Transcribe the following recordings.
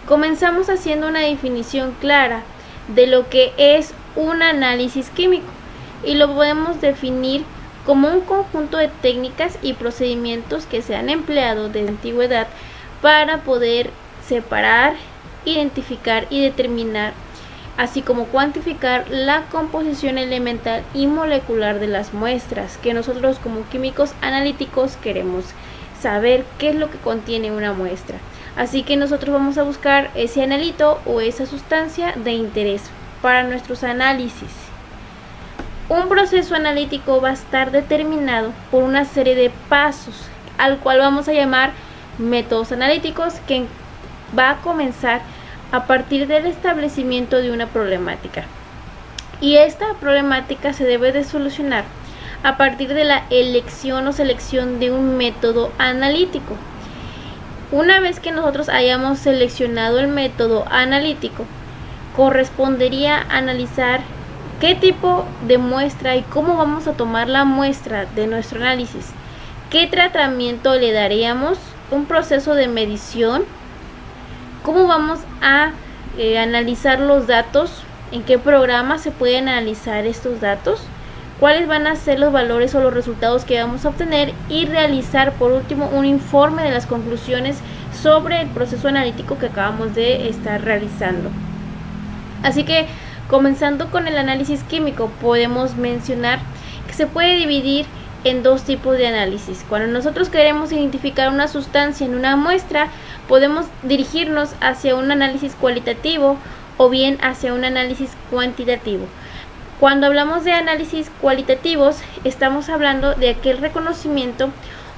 Comenzamos haciendo una definición clara de lo que es un análisis químico y lo podemos definir como un conjunto de técnicas y procedimientos que se han empleado desde la antigüedad para poder separar, identificar y determinar, así como cuantificar la composición elemental y molecular de las muestras, que nosotros como químicos analíticos queremos saber qué es lo que contiene una muestra. Así que nosotros vamos a buscar ese analito o esa sustancia de interés para nuestros análisis. Un proceso analítico va a estar determinado por una serie de pasos, al cual vamos a llamar métodos analíticos, que va a comenzar a partir del establecimiento de una problemática. Y esta problemática se debe de solucionar a partir de la elección o selección de un método analítico. Una vez que nosotros hayamos seleccionado el método analítico, correspondería analizar qué tipo de muestra y cómo vamos a tomar la muestra de nuestro análisis, qué tratamiento le daríamos, un proceso de medición, cómo vamos a analizar los datos, en qué programa se pueden analizar estos datos, cuáles van a ser los valores o los resultados que vamos a obtener y realizar por último un informe de las conclusiones sobre el proceso analítico que acabamos de estar realizando. Así que comenzando con el análisis químico, podemos mencionar que se puede dividir en dos tipos de análisis. Cuando nosotros queremos identificar una sustancia en una muestra, podemos dirigirnos hacia un análisis cualitativo o bien hacia un análisis cuantitativo. Cuando hablamos de análisis cualitativos, estamos hablando de aquel reconocimiento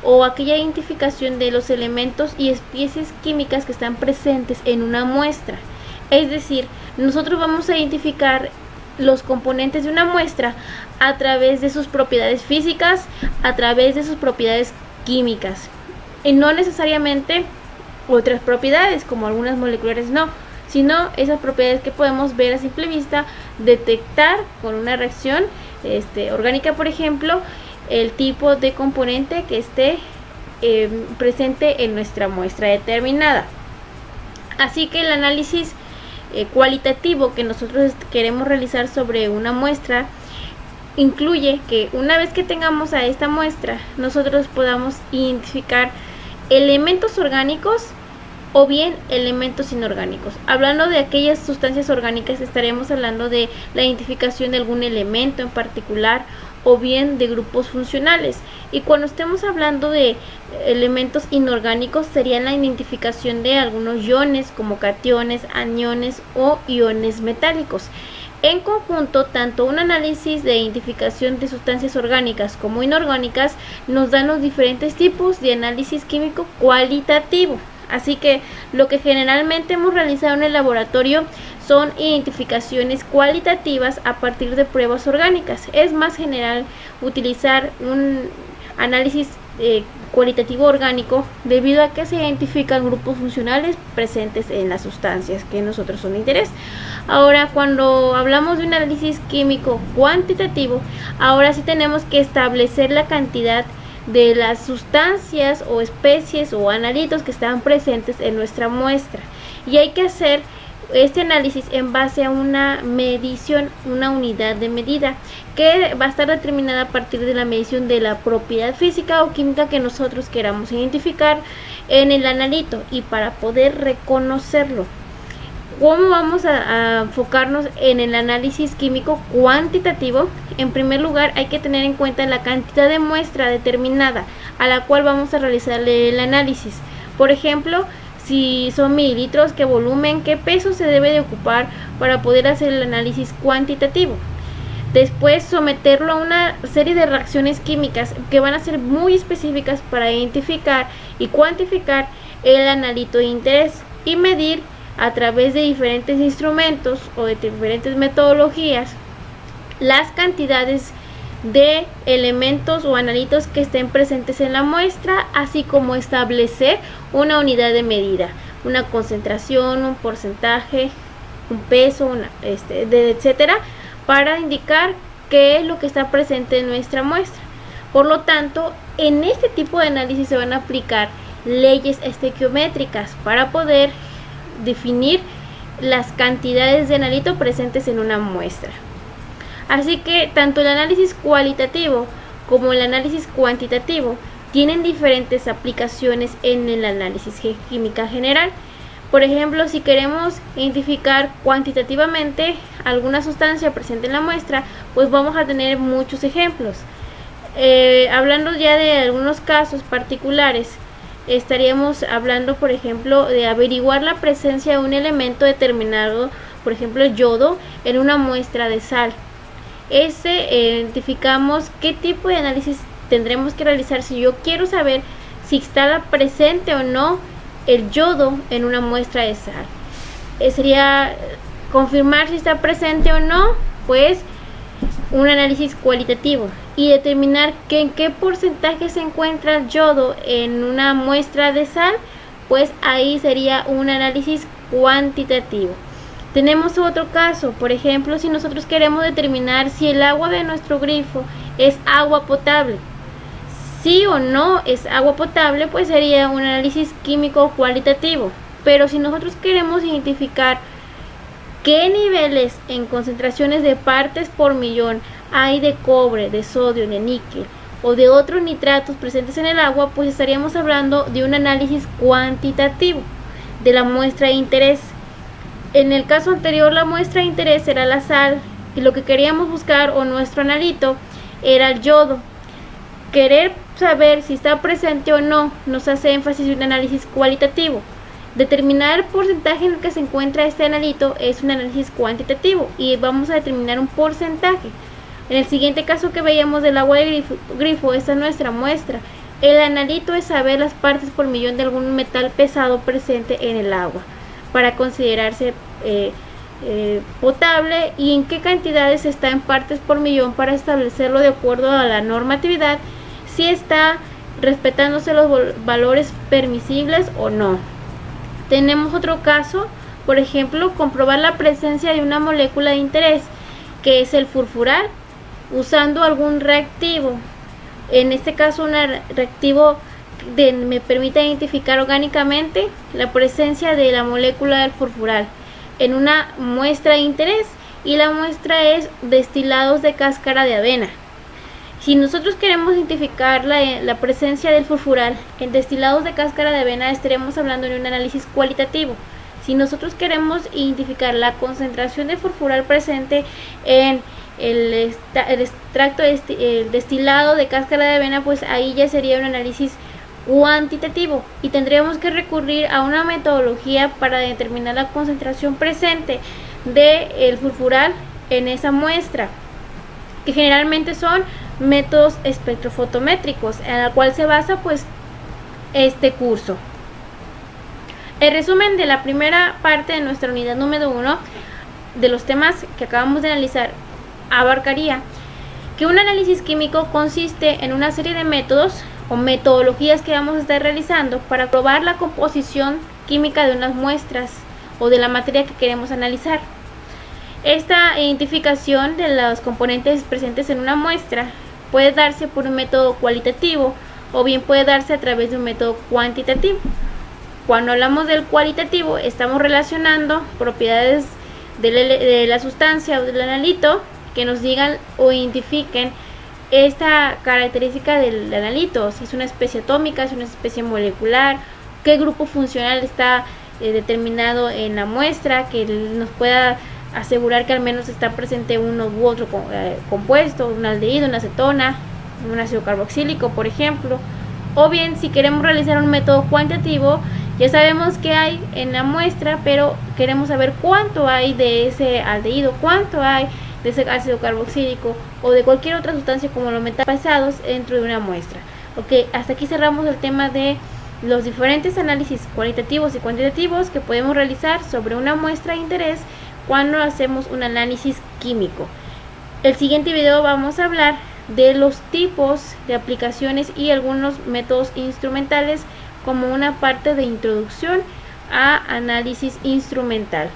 o aquella identificación de los elementos y especies químicas que están presentes en una muestra. Es decir, nosotros vamos a identificar los componentes de una muestra a través de sus propiedades físicas, a través de sus propiedades químicas, y no necesariamente otras propiedades como algunas moleculares, no, sino esas propiedades que podemos ver a simple vista, detectar con una reacción orgánica, por ejemplo, el tipo de componente que esté presente en nuestra muestra determinada. Así que el análisis cualitativo que nosotros queremos realizar sobre una muestra incluye que una vez que tengamos a esta muestra, nosotros podamos identificar elementos orgánicos o bien elementos inorgánicos. Hablando de aquellas sustancias orgánicas, estaremos hablando de la identificación de algún elemento en particular o bien de grupos funcionales. Y cuando estemos hablando de elementos inorgánicos, sería la identificación de algunos iones como cationes, aniones o iones metálicos. En conjunto, tanto un análisis de identificación de sustancias orgánicas como inorgánicas nos dan los diferentes tipos de análisis químico cualitativo. Así que lo que generalmente hemos realizado en el laboratorio son identificaciones cualitativas a partir de pruebas orgánicas. Es más general utilizar un análisis cualitativo orgánico debido a que se identifican grupos funcionales presentes en las sustancias que nosotros son de interés. Ahora, cuando hablamos de un análisis químico cuantitativo, ahora sí tenemos que establecer la cantidad de las sustancias o especies o analitos que están presentes en nuestra muestra, y hay que hacer este análisis en base a una medición, una unidad de medida que va a estar determinada a partir de la medición de la propiedad física o química que nosotros queramos identificar en el analito. Y para poder reconocerlo, ¿cómo vamos a enfocarnos en el análisis químico cuantitativo? En primer lugar, hay que tener en cuenta la cantidad de muestra determinada a la cual vamos a realizar el análisis. Por ejemplo, si son mililitros, qué volumen, qué peso se debe de ocupar para poder hacer el análisis cuantitativo. Después, someterlo a una serie de reacciones químicas que van a ser muy específicas para identificar y cuantificar el analito de interés y medir a través de diferentes instrumentos o de diferentes metodologías las cantidades de elementos o analitos que estén presentes en la muestra, así como establecer una unidad de medida, una concentración, un porcentaje, un peso, etcétera, para indicar qué es lo que está presente en nuestra muestra. Por lo tanto, en este tipo de análisis se van a aplicar leyes estequiométricas para poder definir las cantidades de analito presentes en una muestra. Así que tanto el análisis cualitativo como el análisis cuantitativo tienen diferentes aplicaciones en el análisis química general. Por ejemplo, si queremos identificar cuantitativamente alguna sustancia presente en la muestra, pues vamos a tener muchos ejemplos. Hablando ya de algunos casos particulares, estaríamos hablando, por ejemplo, de averiguar la presencia de un elemento determinado, por ejemplo, yodo, en una muestra de sal. Identificamos qué tipo de análisis tendremos que realizar si yo quiero saber si está presente o no el yodo en una muestra de sal. Sería confirmar si está presente o no, pues un análisis cualitativo, y determinar en qué porcentaje se encuentra el yodo en una muestra de sal, pues ahí sería un análisis cuantitativo. Tenemos otro caso, por ejemplo, si nosotros queremos determinar si el agua de nuestro grifo es agua potable. Sí o no es agua potable, pues sería un análisis químico cualitativo. Pero si nosotros queremos identificar qué niveles en concentraciones de partes por millón hay de cobre, de sodio, de níquel o de otros nitratos presentes en el agua, pues estaríamos hablando de un análisis cuantitativo de la muestra de interés. En el caso anterior, la muestra de interés era la sal y lo que queríamos buscar, o nuestro analito, era el yodo. Querer saber si está presente o no nos hace énfasis en un análisis cualitativo. Determinar el porcentaje en el que se encuentra este analito es un análisis cuantitativo y vamos a determinar un porcentaje. En el siguiente caso que veíamos del agua de grifo, esta es nuestra muestra. El analito es saber las partes por millón de algún metal pesado presente en el agua para considerarse potable, y en qué cantidades está en partes por millón para establecerlo de acuerdo a la normatividad, si está respetándose los valores permisibles o no. Tenemos otro caso, por ejemplo, comprobar la presencia de una molécula de interés, que es el furfural, usando algún reactivo. En este caso, un reactivo me permite identificar orgánicamente la presencia de la molécula del furfural en una muestra de interés, y la muestra es destilados de cáscara de avena. Si nosotros queremos identificar la presencia del furfural en destilados de cáscara de avena, estaremos hablando de un análisis cualitativo. Si nosotros queremos identificar la concentración de furfural presente en el extracto, el destilado de cáscara de avena, pues ahí ya sería un análisis cuantitativo, y tendríamos que recurrir a una metodología para determinar la concentración presente del furfural en esa muestra, que generalmente son métodos espectrofotométricos, en la cual se basa pues este curso. El resumen de la primera parte de nuestra unidad número 1 de los temas que acabamos de analizar abarcaría que un análisis químico consiste en una serie de métodos o metodologías que vamos a estar realizando para probar la composición química de unas muestras o de la materia que queremos analizar. Esta identificación de los componentes presentes en una muestra puede darse por un método cualitativo o bien puede darse a través de un método cuantitativo. Cuando hablamos del cualitativo, estamos relacionando propiedades de la sustancia o del analito que nos digan o identifiquen esta característica del analito, si es una especie atómica, si es una especie molecular, qué grupo funcional está determinado en la muestra, que nos pueda asegurar que al menos está presente uno u otro compuesto, un aldehído, una acetona, un ácido carboxílico, por ejemplo. O bien, si queremos realizar un método cuantitativo, ya sabemos que hay en la muestra, pero queremos saber cuánto hay de ese aldehído, cuánto hay de ese ácido carboxílico o de cualquier otra sustancia como los metales pesados dentro de una muestra. Ok, hasta aquí cerramos el tema de los diferentes análisis cualitativos y cuantitativos que podemos realizar sobre una muestra de interés cuando hacemos un análisis químico. El siguiente video vamos a hablar de los tipos de aplicaciones y algunos métodos instrumentales como una parte de introducción a análisis instrumental.